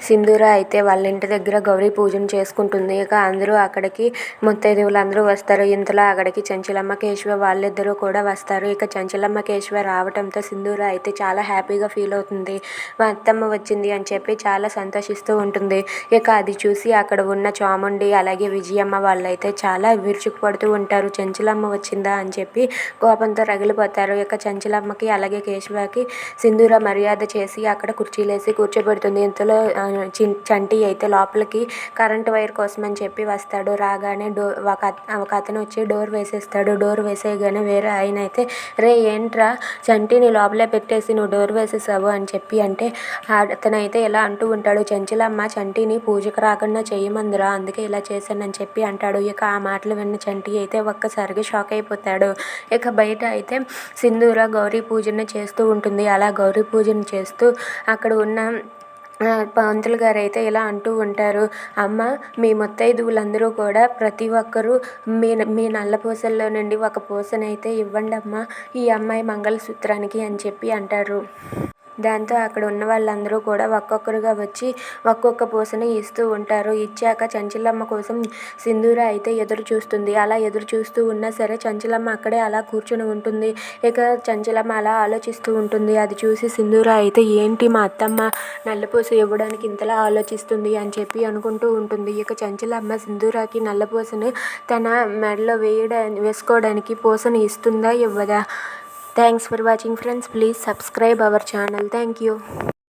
సింధూర అయితే వాళ్ళ ఇంటి దగ్గర గౌరీ పూజను చేసుకుంటుంది. ఇక అందరూ అక్కడికి ముత్తైదువులందరూ వస్తారు. ఇంతలో అక్కడికి చంచలమ్మ కేశవ వాళ్ళిద్దరూ కూడా వస్తారు. ఇక చంచలమ్మ కేశవ రావటంతో సింధూర అయితే చాలా హ్యాపీగా ఫీల్ అవుతుంది. మా అత్తమ్మ వచ్చింది అని చెప్పి చాలా సంతోషిస్తూ ఉంటుంది. ఇక అది చూసి అక్కడ ఉన్న చాముండి అలాగే విజయమ్మ వాళ్ళైతే చాలా విరుచుకుపడుతూ ఉంటారు. చంచలమ్మ వచ్చిందా అని చెప్పి కోపంతో రగిలిపోతారు. ఇక చంచలమ్మకి అలాగే కేశవకి సింధూర మర్యాద చేసి అక్కడ కుర్చీలేసి కూర్చోబెడుతుంది. ఇంతలో చంటి అయితే లోపలికి కరెంట్ వైర్ కోసం అని చెప్పి వస్తాడు. రాగానే ఒక అతను వచ్చి డోర్ వేసేస్తాడు. డోర్ వేసేయగానే వేరే ఆయన అయితే, రే ఏంట్రా చంటిని లోపలే పెట్టేసి నువ్వు డోర్ వేసేసావు అని చెప్పి అంటే అతనైతే ఇలా అంటూ ఉంటాడు, చంచలమ్మ చంటిని పూజకు రాకుండా చేయమందిరా, అందుకే ఇలా చేశానని చెప్పి అంటాడు. ఇక ఆ మాటలు విన్న చంటి అయితే ఒక్కసారిగా షాక్ అయిపోతాడు. ఇక బయట అయితే సింధూర గౌరీ పూజను చేస్తూ ఉంటుంది. అలా గౌరీ పూజను చేస్తూ అక్కడ ఉన్న పంతులు గారు అయితే ఇలా అంటూ ఉంటారు, అమ్మ మీ ముత్తైదువులందరూ కూడా ప్రతి ఒక్కరూ మీ నల్ల పూసల్లో నుండి ఒక పూసనైతే ఇవ్వండి అమ్మ ఈ అమ్మాయి మంగళసూత్రానికి అని చెప్పి అంటారు. దాంతో అక్కడ ఉన్న వాళ్ళందరూ కూడా ఒక్కొక్కరుగా వచ్చి ఒక్కొక్క పూసని ఇస్తూ ఉంటారు. ఇచ్చాక చంచలమ్మ కోసం సింధూర అయితే ఎదురు చూస్తుంది. అలా ఎదురు చూస్తూ ఉన్నా సరే చంచలమ్మ అక్కడే అలా కూర్చుని ఉంటుంది. ఇక చంచలమ్మ అలా ఆలోచిస్తూ ఉంటుంది. అది చూసి సింధూర అయితే ఏంటి మా అత్తమ్మ నల్లపూస ఇవ్వడానికి ఇంతలా ఆలోచిస్తుంది అని చెప్పి అనుకుంటూ ఉంటుంది. ఇక చంచలమ్మ సింధూరకి నల్లపూసను తన మెడలో వేసుకోవడానికి పూసను ఇస్తుందా ఇవ్వదా? Thanks for watching friends. Please subscribe our channel. Thank you.